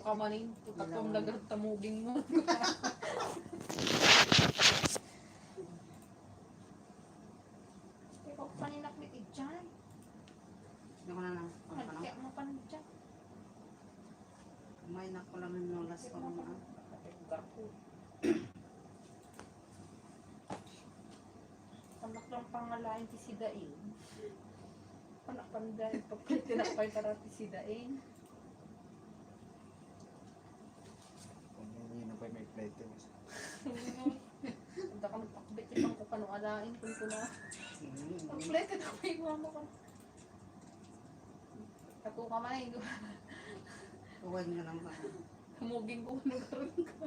ka manin. Tatom lagat tamuging mo. Ikaw paninak ni Tidjan. Hindi ko na lang. Kaya mo panin dyan. Kumain ako lang ng nolas ko naman. Anak lang pangalain ti Sidain. Anak panday. Pagkalitinakpay para ti Sidain. Yun na pa may plate. Punta ka magpakbit. Ipang ko kano alain. Kung ko na. Pag-plate ito ko yung mama ko. Kato ka man eh. Huwag nga lang ba? Hamugin ko kung nagkaroon ko.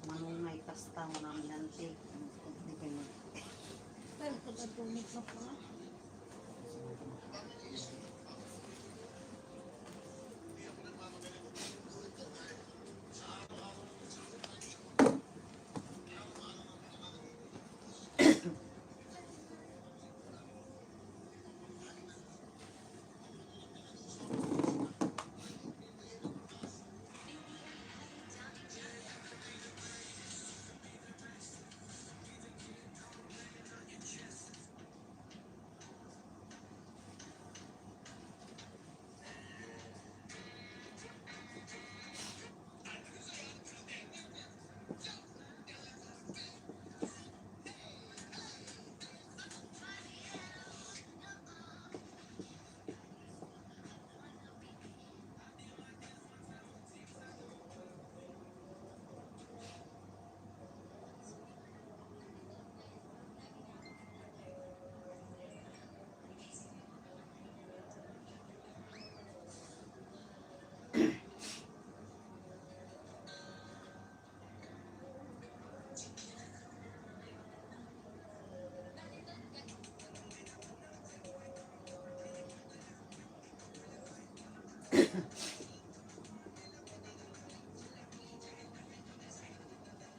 Manungay pasta mo namin nanti. Hindi ko yun. Pero pagkatumit na pa.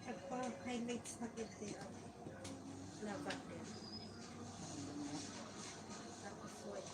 Nagpa-highlights na kita. Labat din. Tapos white.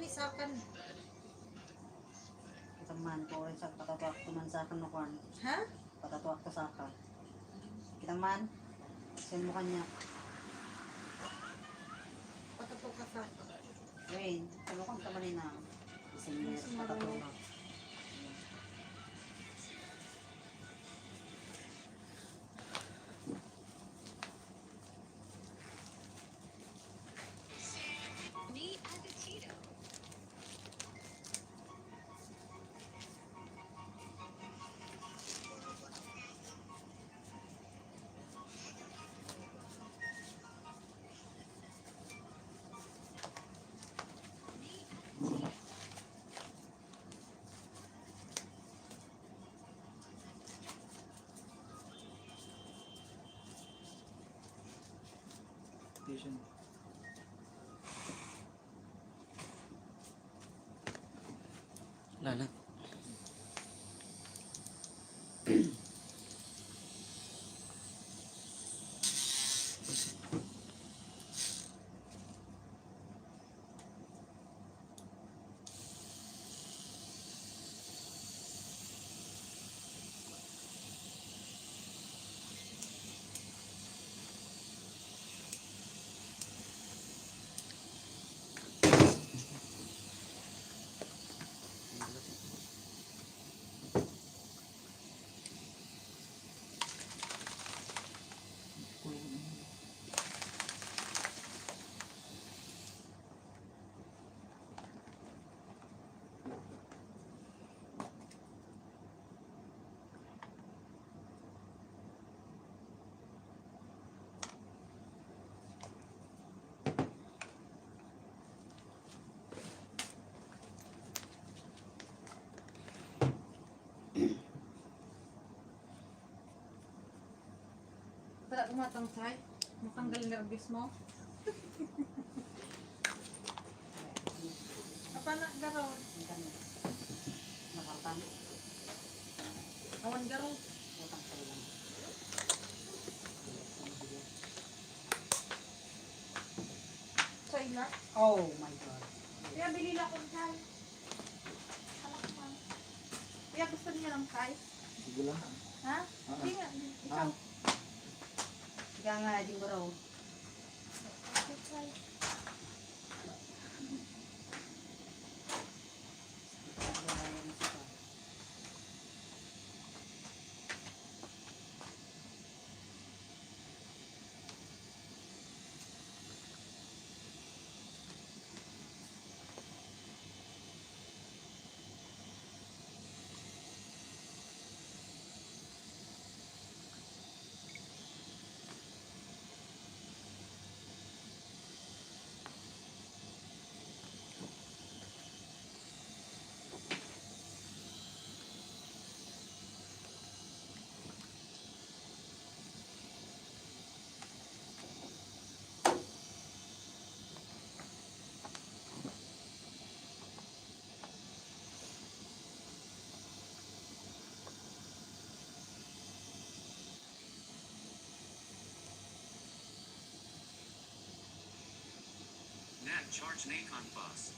Isakan. Kitaman ko rin sa patatuak ko man sa akin no kwan. Ha? Patatuak ko sa akin. Kitaman. Send mo kanya. Patato ka sa akin. Wait, ano kang kamanin na? Isang patatuak. meditation. Wala na. Wala tumatangsay. Matanggal nervous mo. Apa na garaw? Nakakam. Awan garaw. Utang sa ulang. Sa ila. Oh my God. Kaya bili lang akong chai. Alam ko. Kaya gusto niya ng chai. Sige lang. Ha? Hindi nga. Ikaw. Kaya nga, di mo raw. Chai. Nat charge Nacon bus.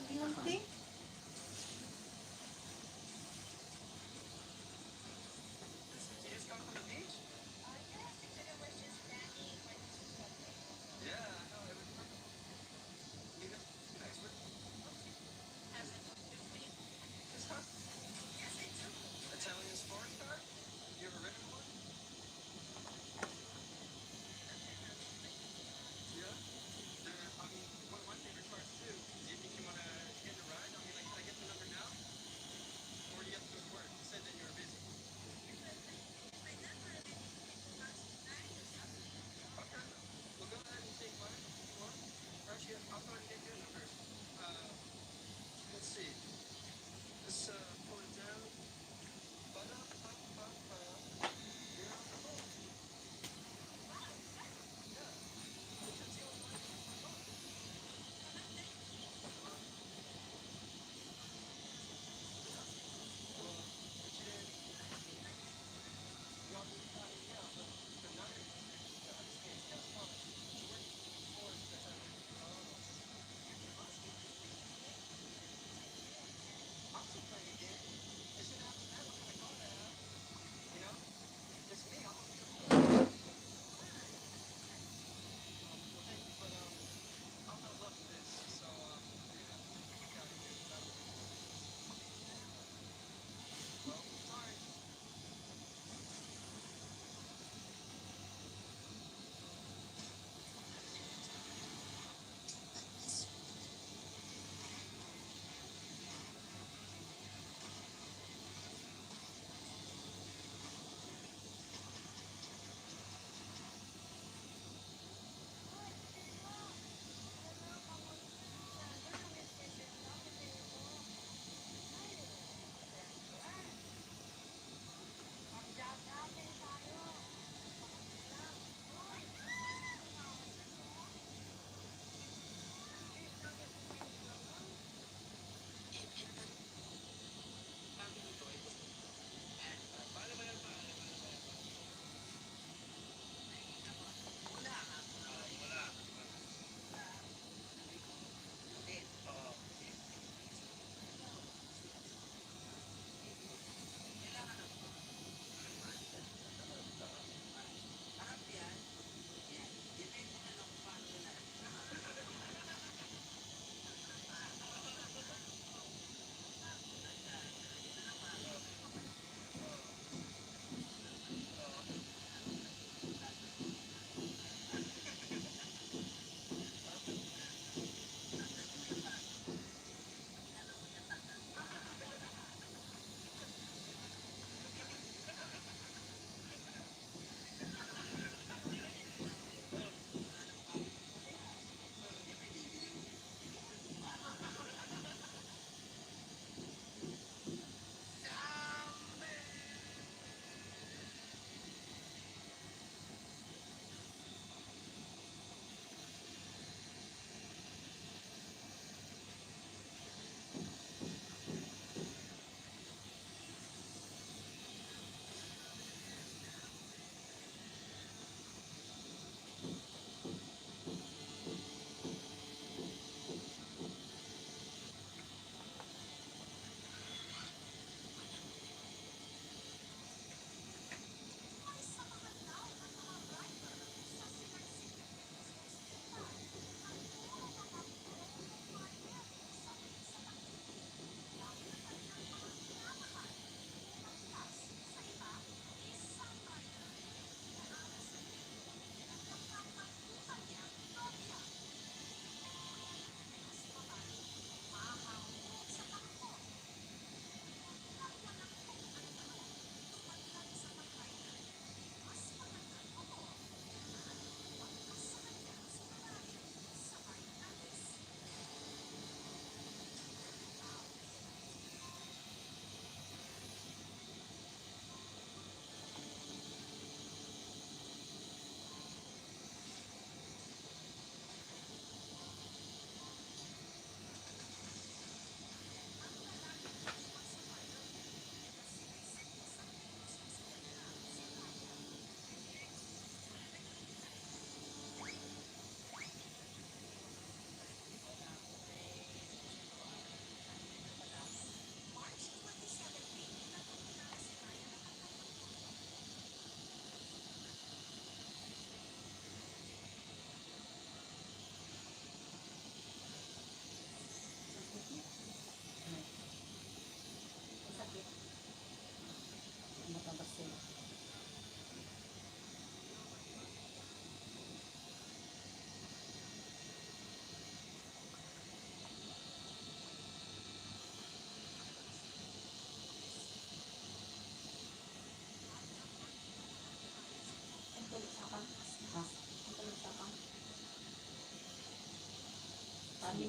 ginunting. You just come from the beach? Yeah, I know. It was perfect. You know, nice. This huh? Italian sports car? You ever ridden one? Yeah? They're, I mean, one of my favorite cars too. Do you think you want to get in a ride?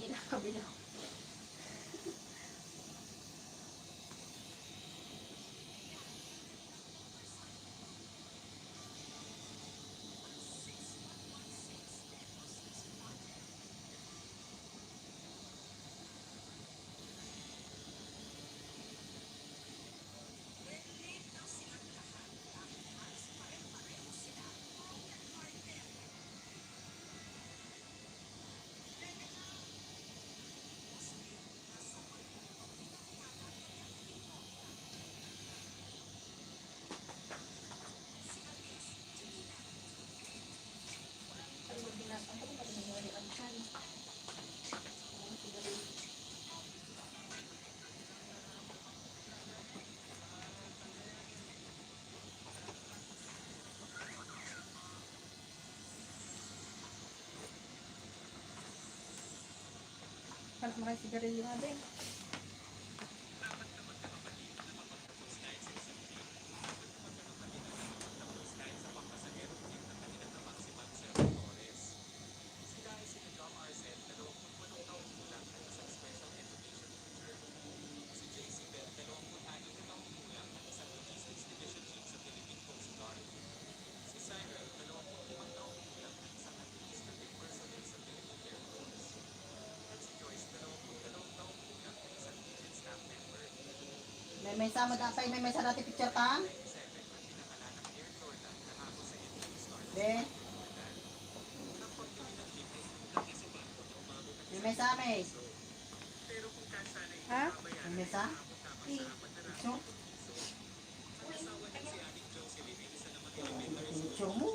Tingin ang kabila. Paano mga sigarilyo nga din? May sama dati, may sa dati picture ta? De. May sa may. Ha? May sa? Di. Picture? Picture mo?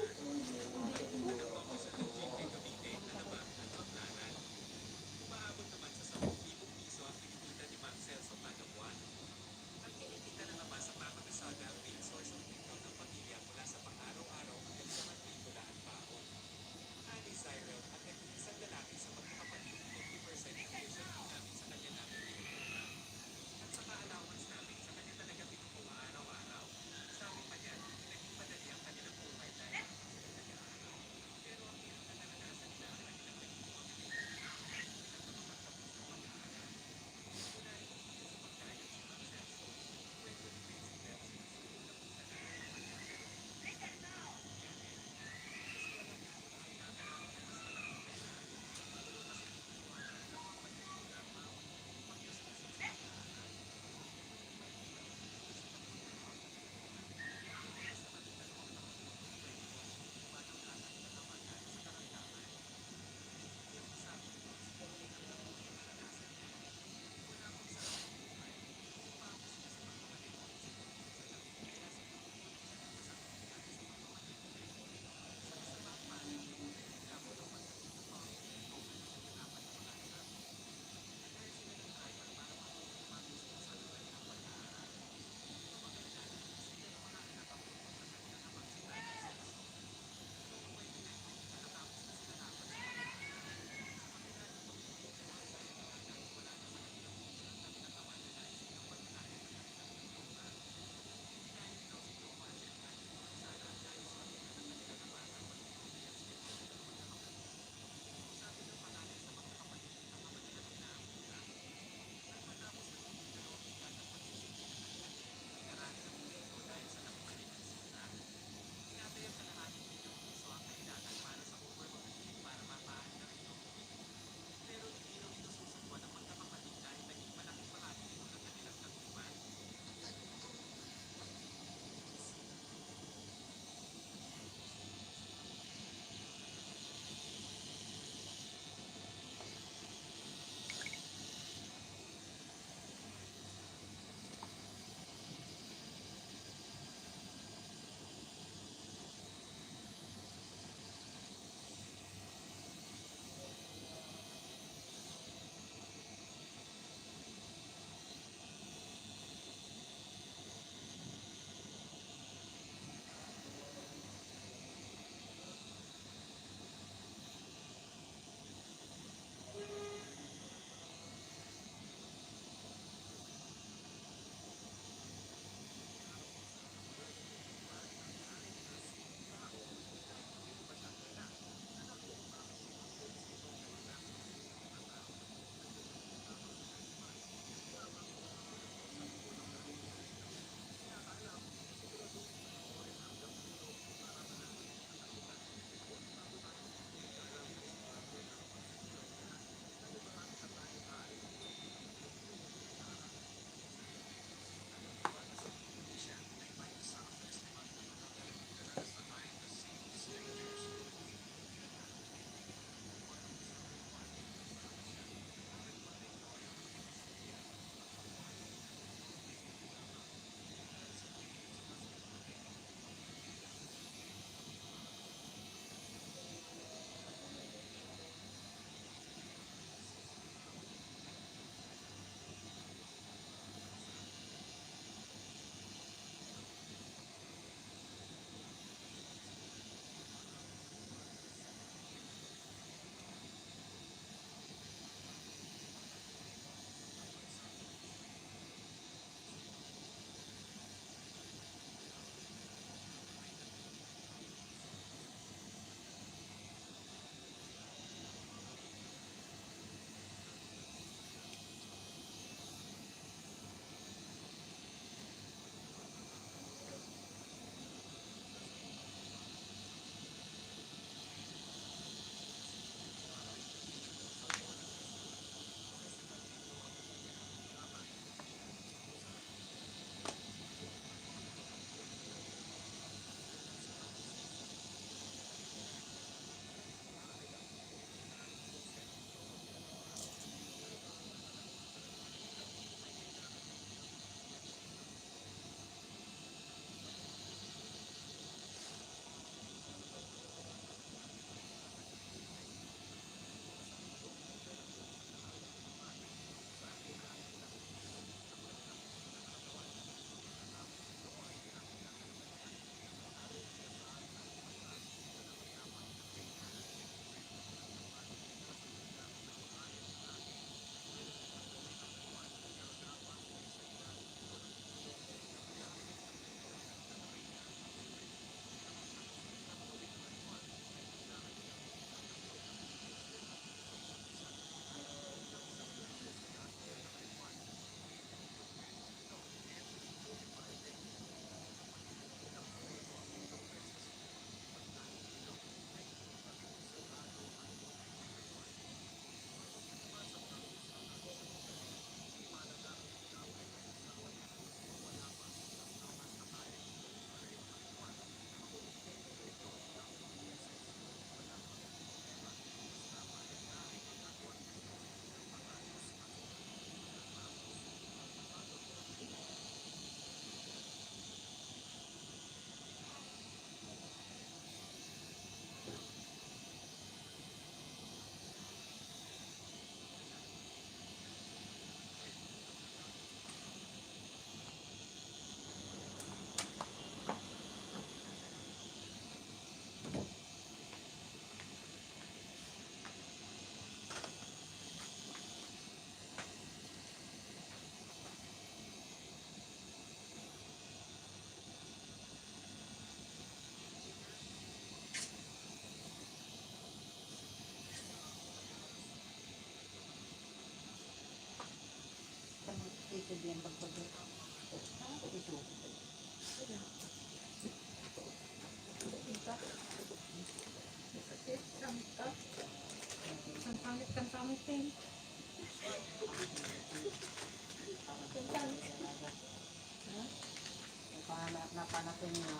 Hanapin niya.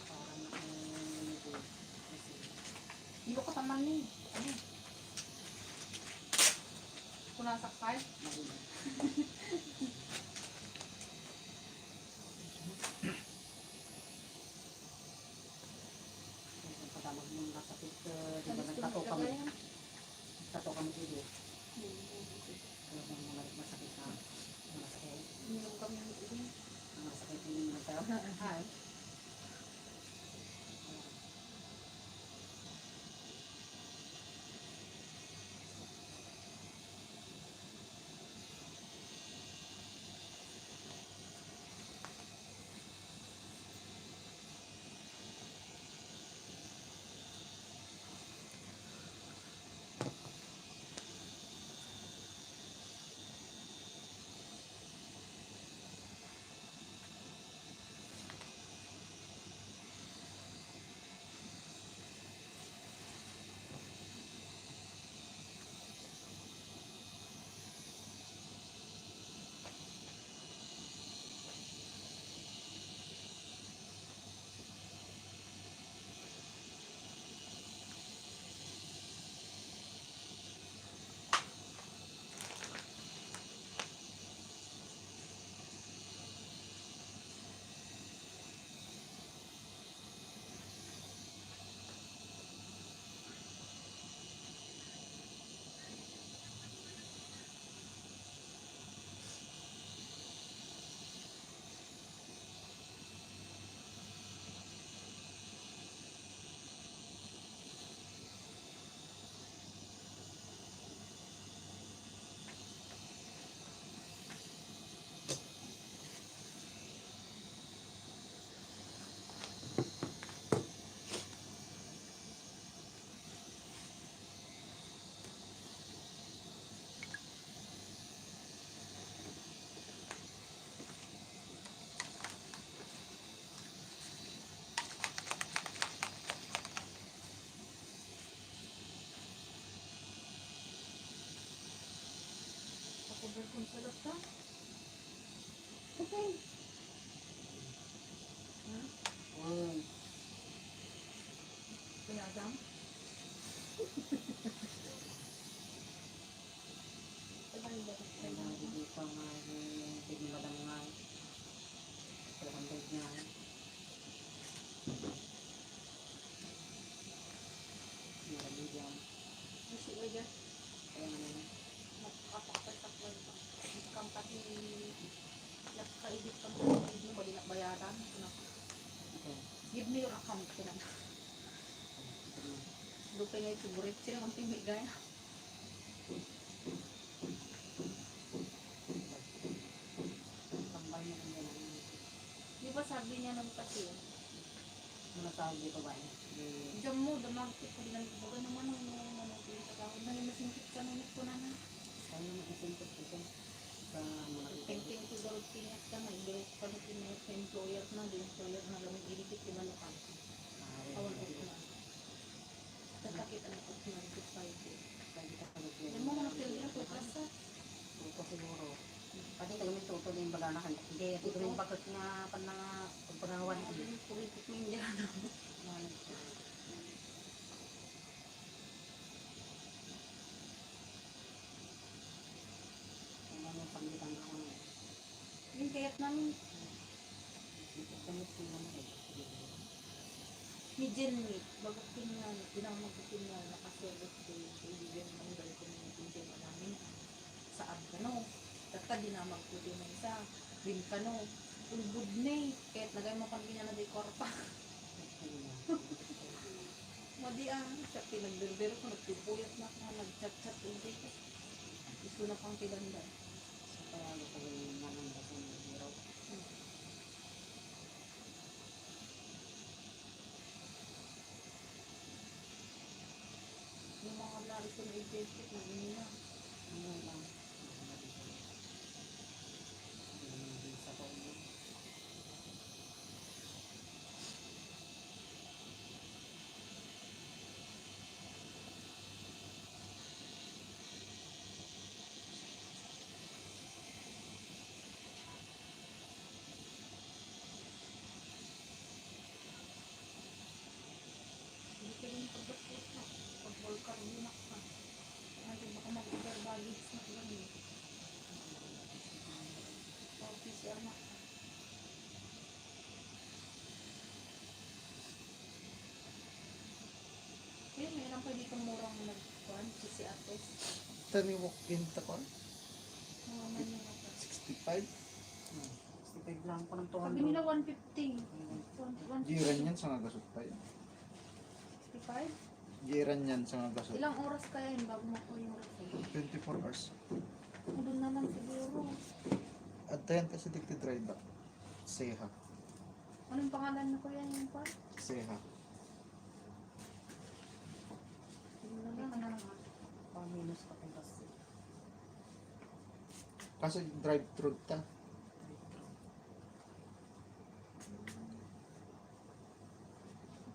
Para nakinig. Hindi ko kataman ni. Ano? Kung nasakay. Mali. Kung katamag mo nasakit, di ba nagtato kami? Nagtato kami dito. Kaya kung masakit na, masakit. Minum kami ng ilim. Masakit din naman tayo. Ay. Pakuber kong salot ka. Okay. Ha? Uy, Pinadam. Sabay ba? ay nagigit pa nga yung tignimadang nga. 200 niya. Marami diyan. Kasi ba dyan? Kaya nga naman. Nakakapagpagpag pa. Kang pati nakaibig kang pati mo bali na bayaran. Okay. Give me your account ko na. Lupa nga yung favorite. Sino kang pimig gaya? Tambay niya kanya lang. Di ba sabi niya nung kasi, Muna tawag dito ba eh? diyan mo, damagkit ko din ang ibaga naman ang manapin sa tawag. Nalimasingkit ka nung ko na na. Kaya naman isingkot dito. Sa mga Thinking to gold pingat ka na. Hindi ka na pinag sa employer na. The employer na lang ilipit yung ano ka. Awan ko na. Tatakit ang ako na ito sa ito. Yan mo mga pilya ko kasi. Tuto siguro. Pati tayo may tuto din baga na kanya. Hindi, ito rin bakit nga pan na pagpanawan. Ano yung politik mo hindi ano. Ano yung pangitan ako na. Yung kaya't namin Ito kami sila mo eh. ni Jenny, bago pingan, pinamagpipingan, nakaserot ko yung kaibigan ng dahil community din namin sa Abgano. Tata dinamag ko din ng isa, Binkano, ulbud na kahit nagay mo pang na di korpa. Madi siya pinagbirbiro ko, nagpipuyat na ka, nagchat-chat ulit ko. Gusto na pang tilandan. So kaya ano ko yung manang basa ng hero. Yung mga lari ko na i-jetset na inina. Ano lang. Hindi naman din sa taon mo. siya na. Eh, mayroon pa dito murang nagkuhan, si Ates. Tani walk-in takon. Mga Manila pa. 65. 65 lang po ng Sabi 200. nila 150. Giran yan sa nga gasot tayo. 65? Giran yan sa nga gasot. Ilang oras kaya yun bago makuha yung result? 24 hours. Doon naman siguro. At tayan kasi dikti drive back. Seha. Anong pangalan na kuya yung kwan? Seha. Doon na Hindi lang. ka na lang ha. Pa-minus ka pa kasi. Kasi drive-thru ta.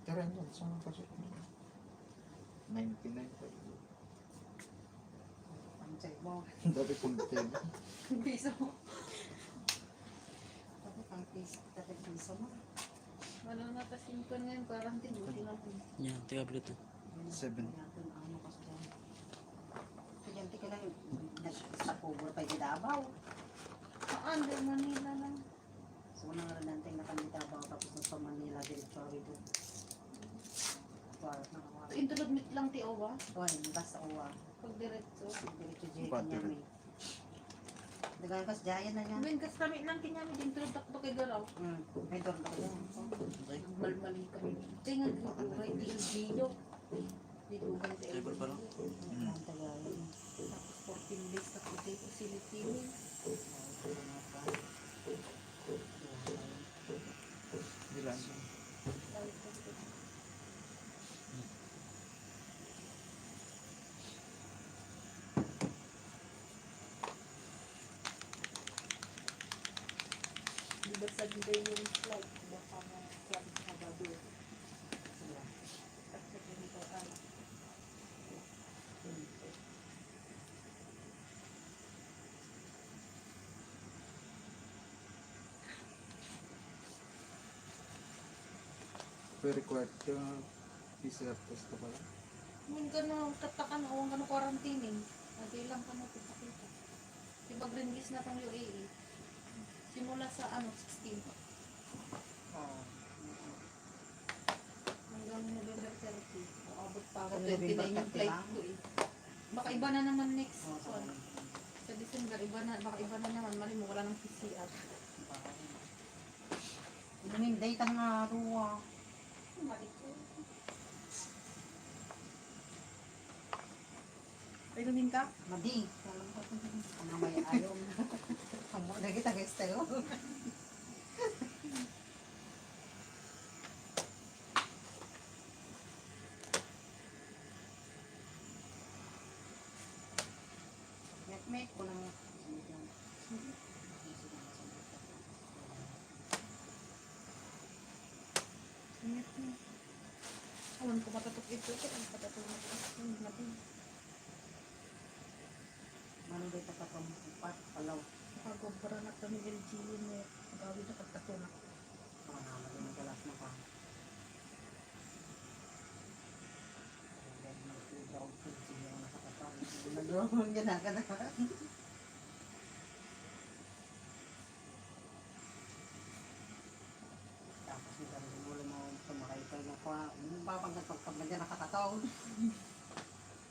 Tara yan sa nga gasot. 99 pa. Ang check mo. Dati kong 10. Piso. Tapos ang piso mo. Ano na kasi yung kwan ngayon, quarantine. Buti na po. Yan, tablet to. 7. Ano kasi dyan. Estudyante ka lang. Sa Pugor pa yung Davao. Saan? Di Manila lang. So, unang rananteng na kami Davao. Tapos sa Manila, diretso rin doon. Para na ako. Intulod meet lang ti Owa. Tuwan, basta uwa. Pag diretso. Diretso dyan Battery. kanyami. Dagan kas Jaya na yan. Sabihin kas kami lang kinyami din tulad takto kay Garaw. May dorm ako yan. Malmali kami. Tingnan ko right di Gio. Dito kan sa Table pa lang? Ang tagayin. Tapos 14 days sa kuti ko silitinin. Ilan? Di ba sa day yung flight? Baka mo flight sa Sabado. At sa ganito ano. Pero required yung PCR test ka pala. Ngayon ka na katakan o ang quarantine eh. Lagi lang ka na kita. Diba gringis na tong UAE? Simula sa ano, 16. Hanggang November 30. O abot pa ako. November 29 yung 30 flight lang? ko eh. Baka iba na naman next one. Sa December, baka iba na naman. Mali mo, wala ng PCR. Inumin day tang nga ruwa. Mali ko. Inumin ka? Madi. Alam ko ang mamay ayaw. Ang mo na kita guys tayo. Mek ko lang. Ingat mo. Alam ko matatok ito. Ang patatok na ito. Mati. Mano day pat palaw. Pagkumpara na kami LGU na gawin na pagkatunak. Mga naman din ang galas na pa. Nag-roll ka na ka na. Tapos yung dami mo mo sumakay ka na pa. Yung papagkat pagkab na dyan nakakataw.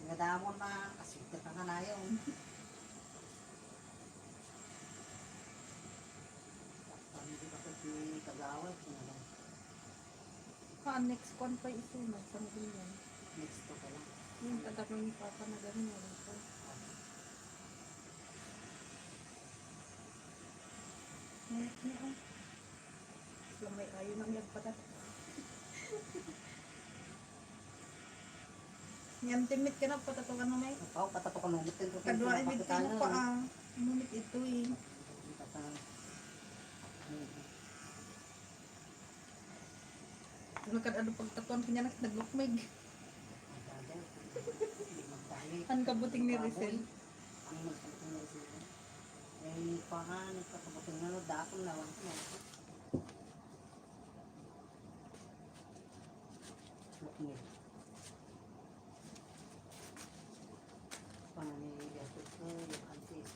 Nadamon na. Kasigit ka na yun. Hindi ka pa si Kagawad. Next one pa ito. Nagsanggol yan. Next to ka lang. Yung tatak ni Papa na gano'n. Wala pa. Ingat niya ah. Lamay ayo nang nagpatat. Yan timit ka na patatukan na may. Ikaw, patato ka nung bitin ko. Kadwa ibig ko pa ah. Ngunit ito eh. Nagkadado pagtatuan kanya naglukmig. Ang kabuting ni Rizal. Ang magkabuting ni Rizal. Eh, pahan, nagkakabuting na no, dakong lawan ko. Lukmig. Pahan ni Rizal ko, yung antis.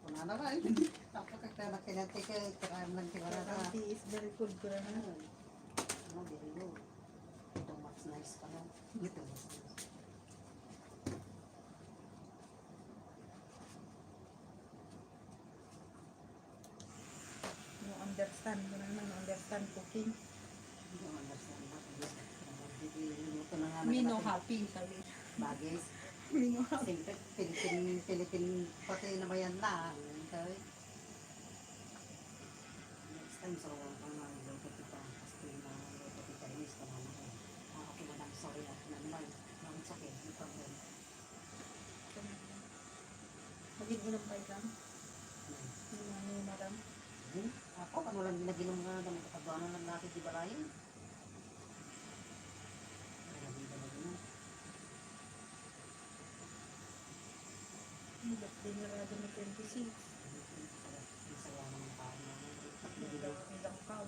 Kung ano ba, man. Tapos kagtamak kinati ka, karaan lang tiwala ka. Auntie is very good ko na. Ano, very good. Ito mas nice pa no. Ito mas nice. No understand ko naman, understand cooking. Hindi ko understand na. Ito na nga. Me no happy, sabi. Bagay. Me no happy. Siyempre, Philippine pati na ba yan lang. Okay? Next time, so, ang mga luto kita. Kasi yung mga luto kita, Chinese ka naman ako. Okay, madam, sorry na. Naman, it's okay, no problem. Maging inom pa lang. Ni madam. Ako, ano lang ginaginom nga naman katagawa lang natin di balayan. Ano lang ginaginom. Ba't dinarado na 26? Masaya naman tao naman. Ilang cow.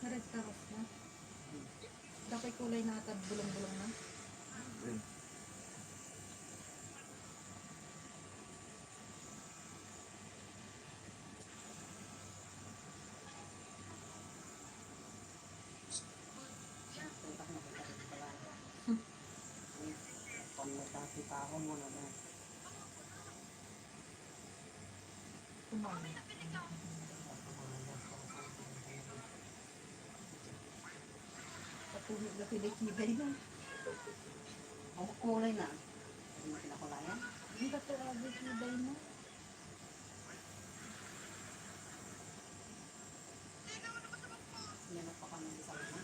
Red taros na. Dapat kulay na at bulong-bulong na. Green. Panglatati pa ako muna na. Kumami. Patuloy na pinakibay na. Ang kulay na. Hindi mo kinakulayan. Hindi ka talaga kibay na. Yan pa kami sa lima.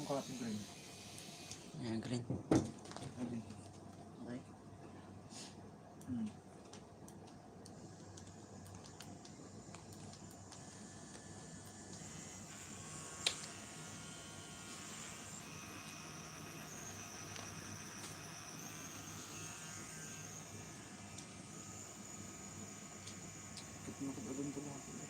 yung kalating green. Ayan, green. Green. Okay. Hmm. Bakit nakagagan ko lahat?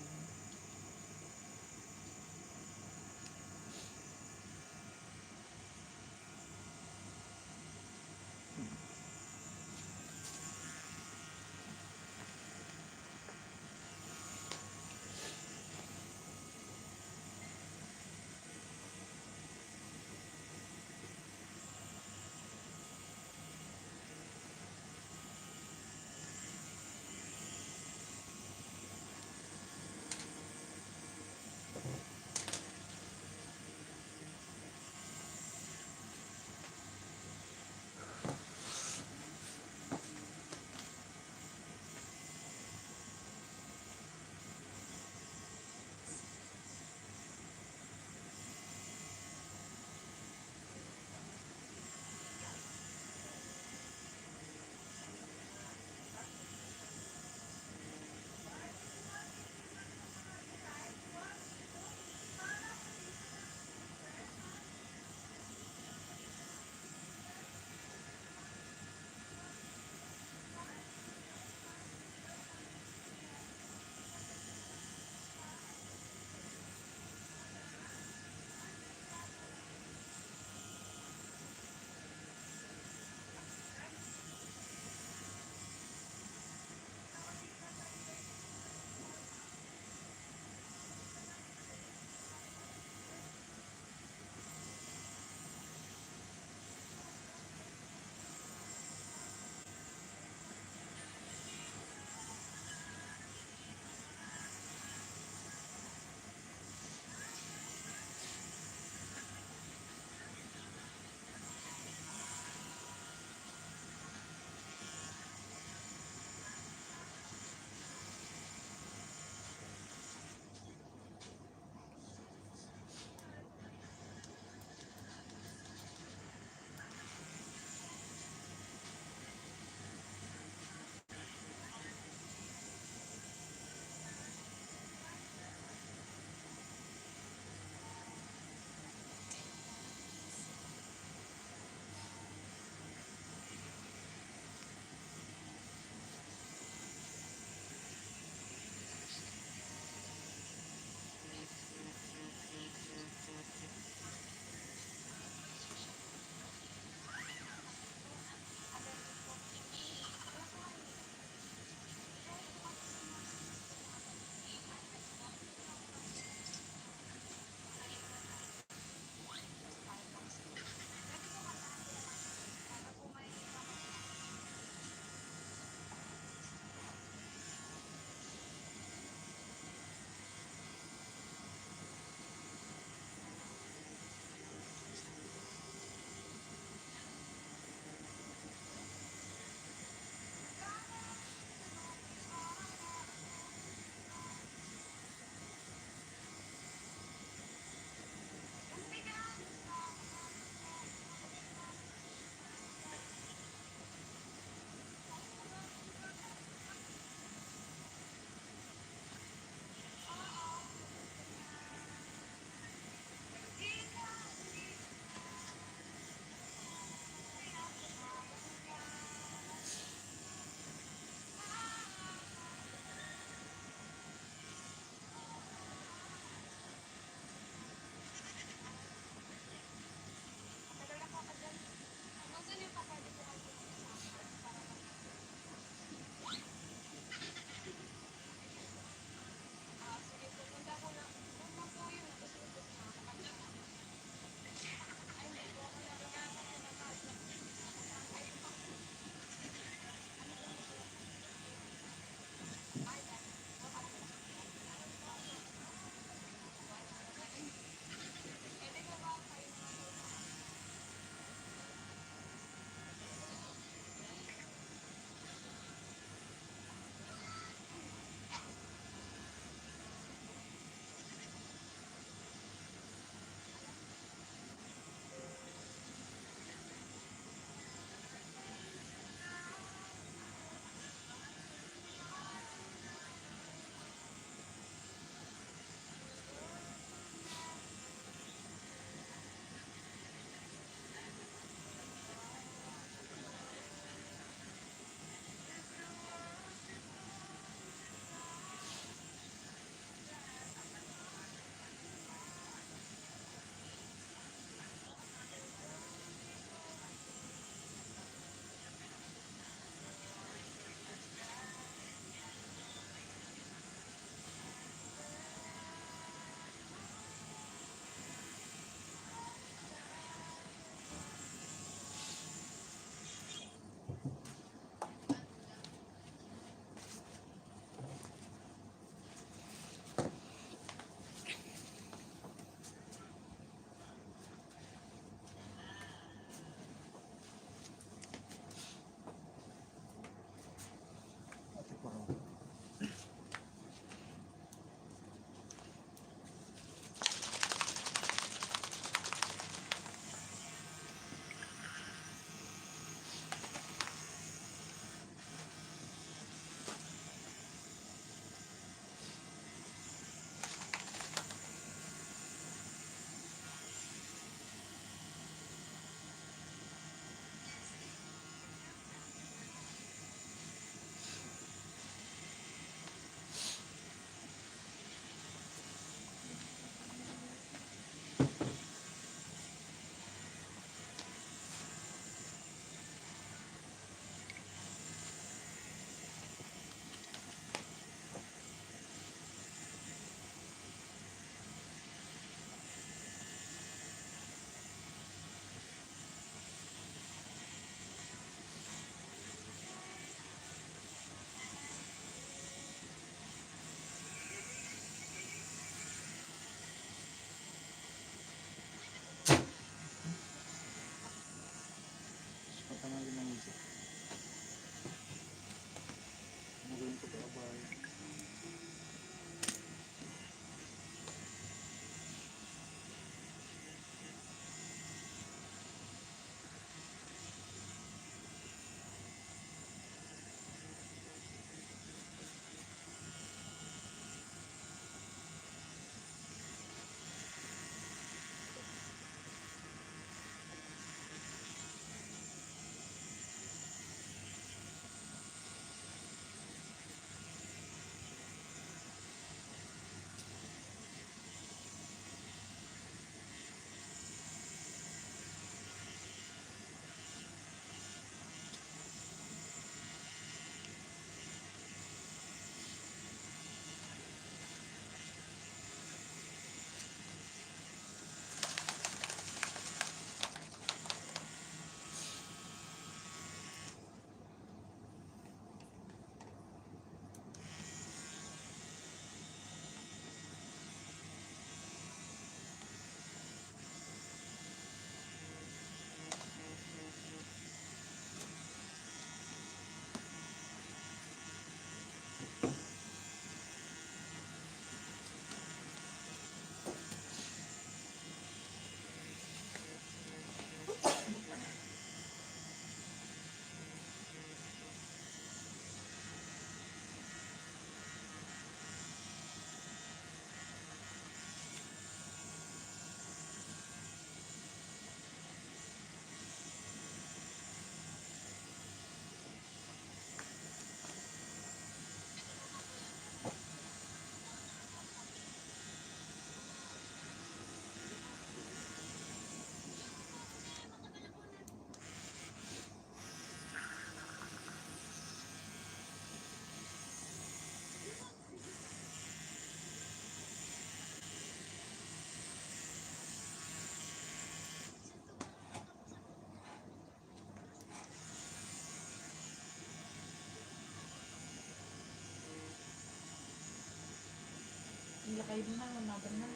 Hindi kayo na, naban na.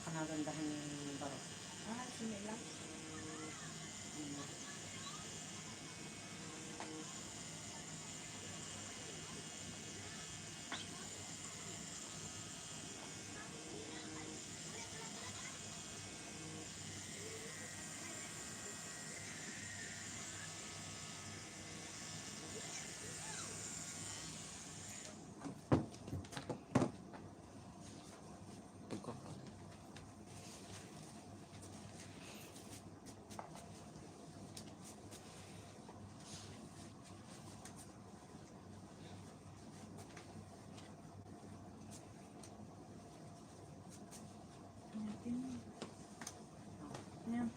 Kanagandahan yung baro. Ah, sumila. Pagkak. Ayan.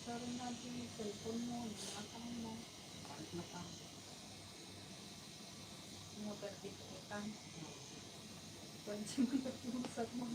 Usarin natin yung cellphone mo, yung atang mo, Kahit na pa. yung mga utang. Pwede mo na pumusap mo.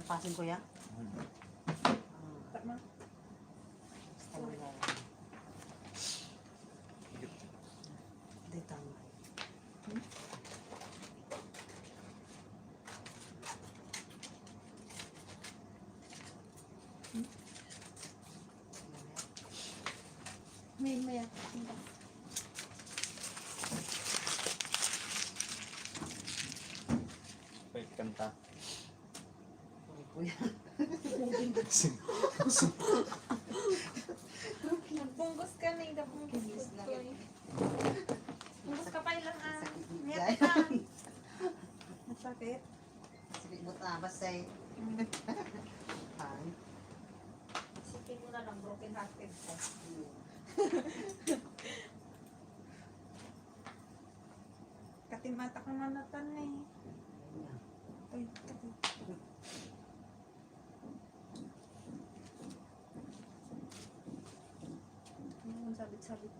Pasin ko ya. Tama. Basta lang yan. Hindi tama. May maya. Wait, kanta. Kuya. Nagpunggos ka na, Kinis na yan. Punggos ka pa ilang Sakit din Niyak dyan. ka. Masakit. Sakit mo basay. Ay. Isipin mo na lang, broken hearted ko. Katimata ka na natan eh. Ay, kati. Ano sabit-sabit.